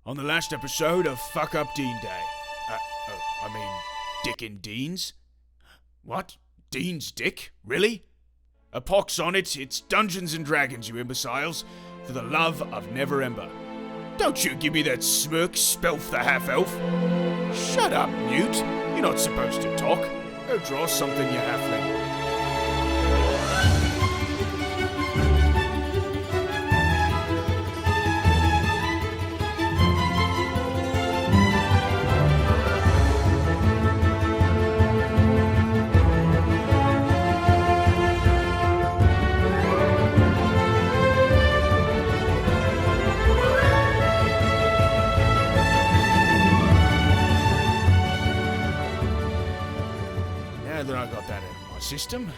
On the last episode of Fckups D&D. Dick and Dean's? What? Dean's Dick? Really? A pox on it, it's Dungeons and Dragons, you imbeciles. For the love of Neverember. Don't you give me that smirk, Spelf the half-elf. Shut up, Newt. You're not supposed to talk. Go draw something, you halfling. System.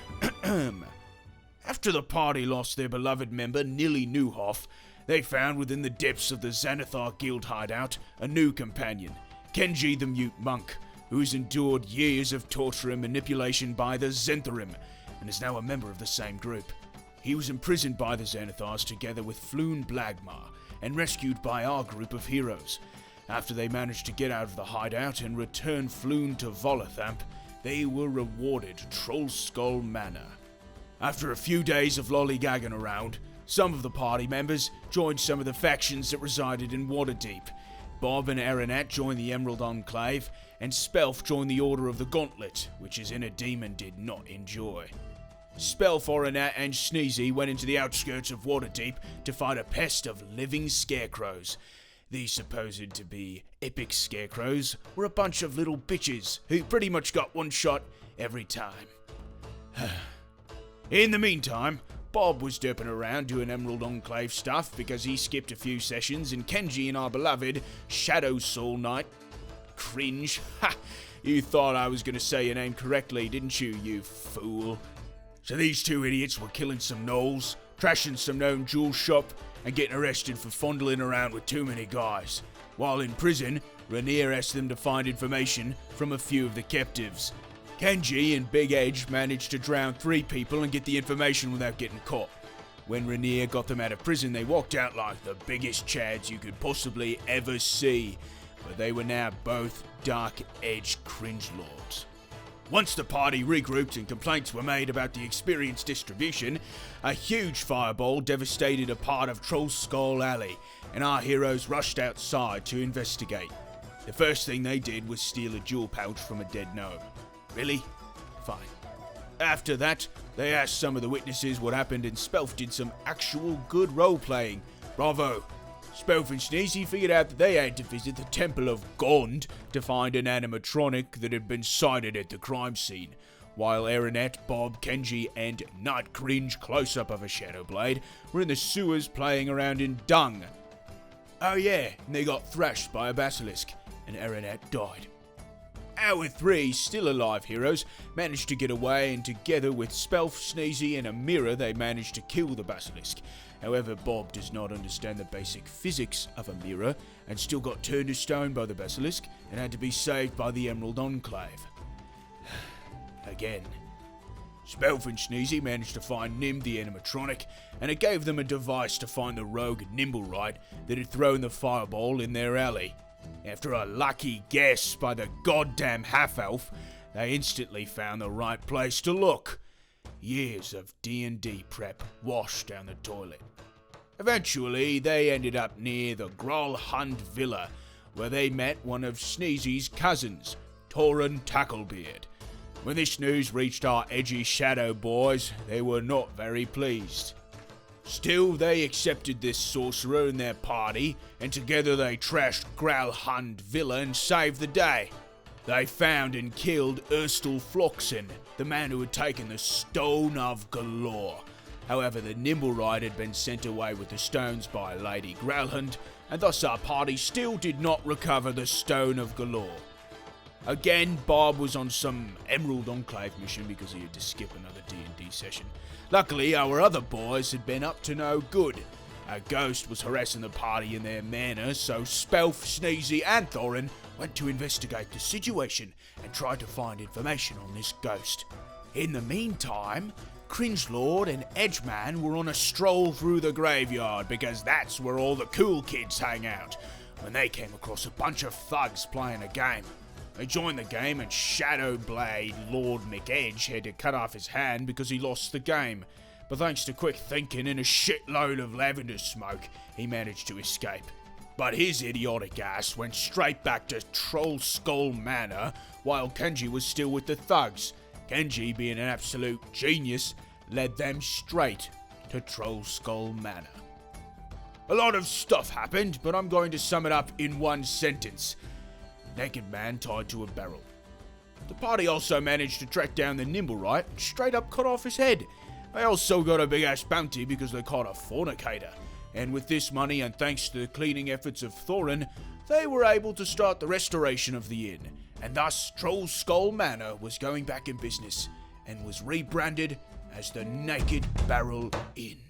After the party lost their beloved member, Nilly Newhoff, they found within the depths of the Xanathar Guild hideout a new companion, Kenji the Mute Monk, who has endured years of torture and manipulation by the Zentharim, and is now a member of the same group. He was imprisoned by the Xanathars together with Floon Blagmar, and rescued by our group of heroes. After they managed to get out of the hideout and return Floon to Volathamp, they were rewarded Trollskull Manor. After a few days of lollygagging around, some of the party members joined some of the factions that resided in Waterdeep. Bob and Aranat joined the Emerald Enclave, and Spelf joined the Order of the Gauntlet, which his inner demon did not enjoy. Spelf, Aranat, and Sneezy went into the outskirts of Waterdeep to fight a pest of living scarecrows. These supposed to be epic scarecrows were a bunch of little bitches who pretty much got one shot every time. In the meantime, Bob was derping around doing Emerald Enclave stuff because he skipped a few sessions, and Kenji and our beloved Shadow Soul Knight cringe. Ha! You thought I was going to say your name correctly, didn't you, you fool? So these two idiots were killing some gnolls, trashing some known jewel shop, and getting arrested for fondling around with too many guys. While in prison, Rainier asked them to find information from a few of the captives. Kenji and Big Edge managed to drown 3 people and get the information without getting caught. When Rainier got them out of prison, they walked out like the biggest chads you could possibly ever see. But they were now both Dark Edge cringe lords. Once the party regrouped and complaints were made about the experience distribution, a huge fireball devastated a part of Trollskull Alley, and our heroes rushed outside to investigate. The first thing they did was steal a jewel pouch from a dead gnome. Really? Fine. After that, they asked some of the witnesses what happened, and Spelf did some actual good role-playing. Bravo! Spelf and Sneezy figured out that they had to visit the Temple of Gond to find an animatronic that had been sighted at the crime scene, while Aranat, Bob, Kenji, and Night Cringe, close-up of a Shadowblade, were in the sewers playing around in dung. Oh yeah, and they got thrashed by a basilisk, and Aranat died. Our 3 still alive heroes managed to get away, and together with Spelf, Sneezy, and Amira, they managed to kill the basilisk. However, Bob does not understand the basic physics of a mirror and still got turned to stone by the basilisk and had to be saved by the Emerald Enclave. Again. Spelf and Sneezy managed to find Nim the animatronic, and it gave them a device to find the rogue Nimblewright that had thrown the fireball in their alley. After a lucky guess by the goddamn half-elf, they instantly found the right place to look. Years of D&D prep washed down the toilet. Eventually, they ended up near the Grolhund Villa, where they met one of Sneezy's cousins, Torin Tacklebeard. When this news reached our edgy shadow boys, they were not very pleased. Still, they accepted this sorcerer in their party, and together they trashed Grolhund Villa and saved the day. They found and killed Erstal Floxen, the man who had taken the Stone of Galore. However, the Nimblewright had been sent away with the stones by Lady Growlhund, and thus our party still did not recover the Stone of Galore. Again, Bob was on some Emerald Enclave mission because he had to skip another D&D session. Luckily, our other boys had been up to no good. A ghost was harassing the party in their manor, so Spelf, Sneezy, and Thorin went to investigate the situation and tried to find information on this ghost. In the meantime, Cringelord and Edgeman were on a stroll through the graveyard because that's where all the cool kids hang out. when they came across a bunch of thugs playing a game. They joined the game and Shadowblade Lord McEdge had to cut off his hand because he lost the game. But thanks to quick thinking and a shitload of lavender smoke, he managed to escape. But his idiotic ass went straight back to Troll Skull Manor while Kenji was still with the thugs. Kenji, being an absolute genius, led them straight to Troll Skull Manor. A lot of stuff happened, but I'm going to sum it up in one sentence. Naked man tied to a barrel. The party also managed to track down the Nimblewright and straight up cut off his head. They also got a big ass bounty because they caught a fornicator. And with this money and thanks to the cleaning efforts of Thorin, they were able to start the restoration of the inn. And thus Troll Skull Manor was going back in business and was rebranded as the Naked Barrel Inn.